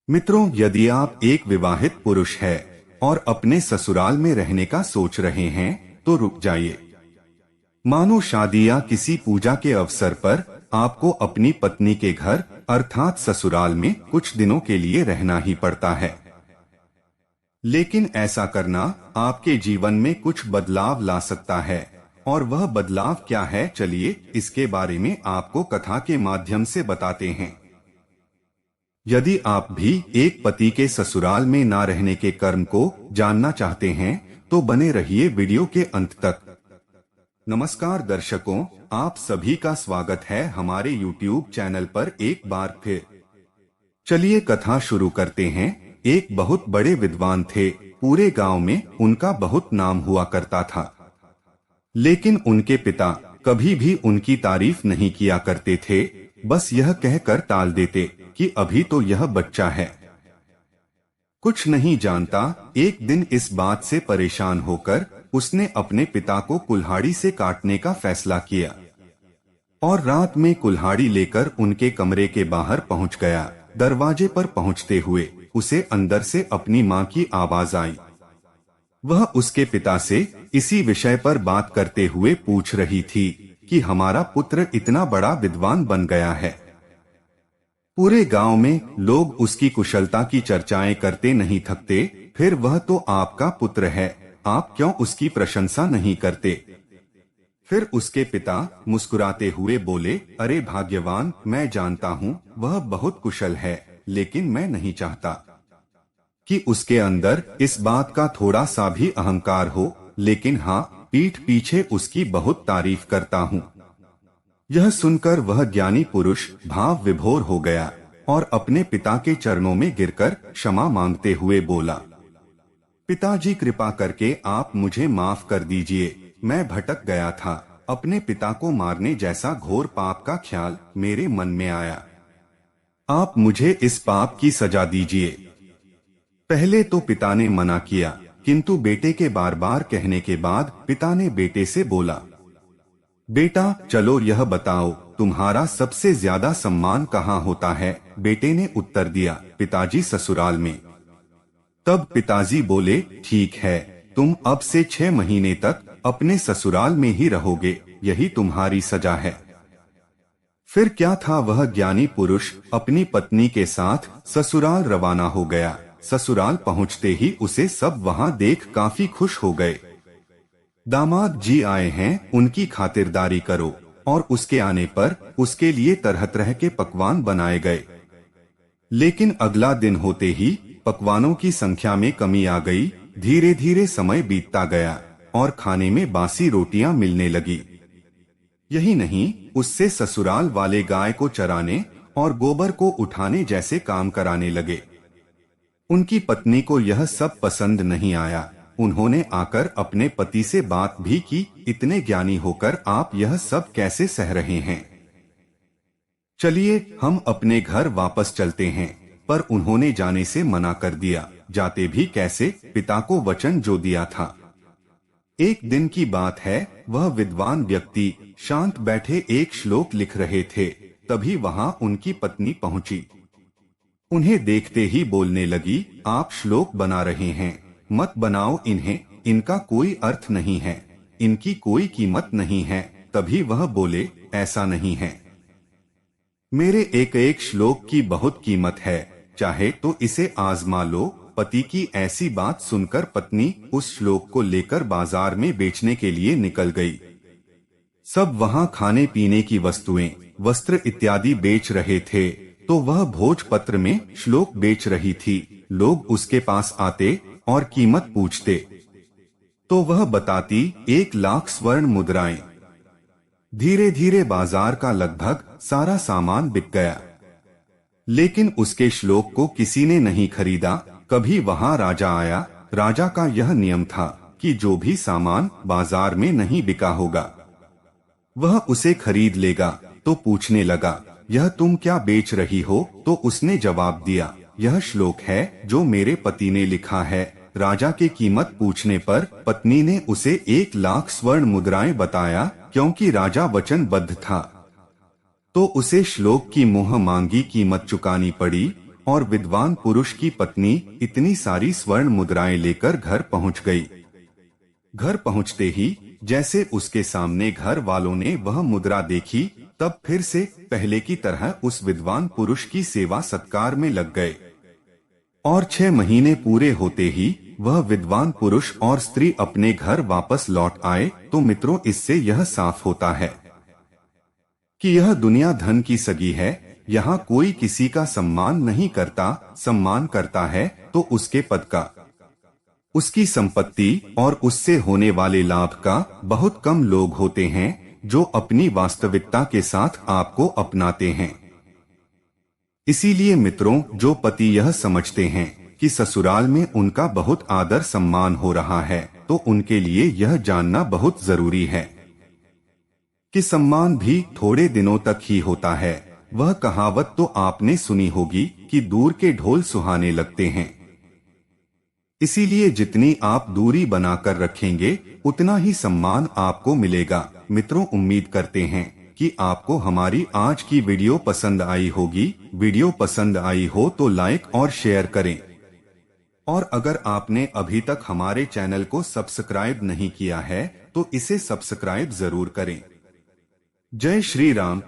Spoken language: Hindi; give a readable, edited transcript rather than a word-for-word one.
मित्रों, यदि आप एक विवाहित पुरुष है और अपने ससुराल में रहने का सोच रहे हैं तो रुक जाइए। मानो शादी या किसी पूजा के अवसर पर आपको अपनी पत्नी के घर अर्थात ससुराल में कुछ दिनों के लिए रहना ही पड़ता है। लेकिन ऐसा करना आपके जीवन में कुछ बदलाव ला सकता है। और वह बदलाव क्या है, चलिए इसके बारे में आपको कथा के माध्यम से बताते हैं। यदि आप भी एक पति के ससुराल में ना रहने के कर्म को जानना चाहते हैं तो बने रहिए वीडियो के अंत तक। नमस्कार दर्शकों, आप सभी का स्वागत है हमारे YouTube चैनल पर एक बार फिर। चलिए कथा शुरू करते हैं। एक बहुत बड़े विद्वान थे, पूरे गांव में उनका बहुत नाम हुआ करता था। लेकिन उनके पिता कभी भी उनकी तारीफ नहीं किया करते थे, बस यह कहकर टाल देते कि अभी तो यह बच्चा है, कुछ नहीं जानता। एक दिन इस बात से परेशान होकर उसने अपने पिता को कुल्हाड़ी से काटने का फैसला किया और रात में कुल्हाड़ी लेकर उनके कमरे के बाहर पहुंच गया। दरवाजे पर पहुंचते हुए उसे अंदर से अपनी मां की आवाज आई। वह उसके पिता से इसी विषय पर बात करते हुए पूछ रही थी कि हमारा पुत्र इतना बड़ा विद्वान बन गया है, पूरे गांव में लोग उसकी कुशलता की चर्चाएं करते नहीं थकते, फिर वह तो आपका पुत्र है, आप क्यों उसकी प्रशंसा नहीं करते? फिर उसके पिता मुस्कुराते हुए बोले, अरे भाग्यवान, मैं जानता हूँ वह बहुत कुशल है, लेकिन मैं नहीं चाहता कि उसके अंदर इस बात का थोड़ा सा भी अहंकार हो, लेकिन हाँ, पीठ पीछे उसकी बहुत तारीफ करता हूँ। यह सुनकर वह ज्ञानी पुरुष भाव विभोर हो गया और अपने पिता के चरणों में गिरकर क्षमा मांगते हुए बोला, पिताजी कृपा करके आप मुझे माफ कर दीजिए, मैं भटक गया था। अपने पिता को मारने जैसा घोर पाप का ख्याल मेरे मन में आया, आप मुझे इस पाप की सजा दीजिए। पहले तो पिता ने मना किया, किंतु बेटे के बार बार कहने के बाद पिता ने बेटे से बोला, बेटा चलो यह बताओ तुम्हारा सबसे ज्यादा सम्मान कहाँ होता है? बेटे ने उत्तर दिया, पिताजी ससुराल में। तब पिताजी बोले, ठीक है, तुम अब से 6 महीने तक अपने ससुराल में ही रहोगे, यही तुम्हारी सजा है। फिर क्या था, वह ज्ञानी पुरुष अपनी पत्नी के साथ ससुराल रवाना हो गया। ससुराल पहुँचते ही उसे सब वहाँ देख काफी खुश हो गए। दामाद जी आए हैं, उनकी खातिरदारी करो। और उसके आने पर उसके लिए तरह तरह के पकवान बनाए गए। लेकिन अगला दिन होते ही पकवानों की संख्या में कमी आ गई। धीरे धीरे समय बीतता गया और खाने में बासी रोटियां मिलने लगी। यही नहीं, उससे ससुराल वाले गाय को चराने और गोबर को उठाने जैसे काम कराने लगे। उनकी पत्नी को यह सब पसंद नहीं आया। उन्होंने आकर अपने पति से बात भी की, इतने ज्ञानी होकर आप यह सब कैसे सह रहे हैं? चलिए हम अपने घर वापस चलते हैं। पर उन्होंने जाने से मना कर दिया। जाते भी कैसे, पिता को वचन जो दिया था। एक दिन की बात है, वह विद्वान व्यक्ति शांत बैठे एक श्लोक लिख रहे थे, तभी वहां उनकी पत्नी पहुंची। उन्हें देखते ही बोलने लगी, आप श्लोक बना रहे हैं, मत बनाओ इन्हें, इनका कोई अर्थ नहीं है, इनकी कोई कीमत नहीं है। तभी वह बोले, ऐसा नहीं है, मेरे एक एक श्लोक की बहुत कीमत है, चाहे तो इसे आजमा लो। पति की ऐसी बात सुनकर पत्नी उस श्लोक को लेकर बाजार में बेचने के लिए निकल गई। सब वहां खाने पीने की वस्तुएं, वस्त्र इत्यादि बेच रहे थे, तो वह भोजपत्र में श्लोक बेच रही थी। लोग उसके पास आते और कीमत पूछते तो वह बताती 1 लाख स्वर्ण मुद्राएं। धीरे धीरे बाजार का लगभग सारा सामान बिक गया, लेकिन उसके श्लोक को किसी ने नहीं खरीदा। कभी वहां राजा आया। राजा का यह नियम था कि जो भी सामान बाजार में नहीं बिका होगा वह उसे खरीद लेगा। तो पूछने लगा, यह तुम क्या बेच रही हो? तो उसने जवाब दिया, यह श्लोक है जो मेरे पति ने लिखा है। राजा के कीमत पूछने पर पत्नी ने उसे 1 लाख स्वर्ण मुद्राएं बताया, क्योंकि राजा वचनबद्ध था। तो उसे श्लोक की मुँह मांगी कीमत चुकानी पड़ी और विद्वान पुरुष की पत्नी इतनी सारी स्वर्ण मुद्राएं लेकर घर पहुंच गई। घर पहुंचते ही जैसे उसके सामने घर वालों ने वह मुद्रा देखी, तब फिर से पहले की तरह उस विद्वान पुरुष की सेवा सत्कार में लग गए। और 6 महीने पूरे होते ही वह विद्वान पुरुष और स्त्री अपने घर वापस लौट आए। तो मित्रों, इससे यह साफ होता है कि यह दुनिया धन की सगी है। यहाँ कोई किसी का सम्मान नहीं करता, सम्मान करता है तो उसके पद का, उसकी संपत्ति और उससे होने वाले लाभ का। बहुत कम लोग होते हैं जो अपनी वास्तविकता के साथ आपको अपनाते हैं। इसीलिए मित्रों, जो पति यह समझते हैं कि ससुराल में उनका बहुत आदर सम्मान हो रहा है, तो उनके लिए यह जानना बहुत जरूरी है कि सम्मान भी थोड़े दिनों तक ही होता है। वह कहावत तो आपने सुनी होगी कि दूर के ढोल सुहाने लगते हैं। इसीलिए जितनी आप दूरी बनाकर रखेंगे, उतना ही सम्मान आपको मिलेगा। मित्रों, उम्मीद करते हैं कि आपको हमारी आज की वीडियो पसंद आई होगी। वीडियो पसंद आई हो तो लाइक और शेयर करें। और अगर आपने अभी तक हमारे चैनल को सब्सक्राइब नहीं किया है तो इसे सब्सक्राइब जरूर करें। जय श्री राम।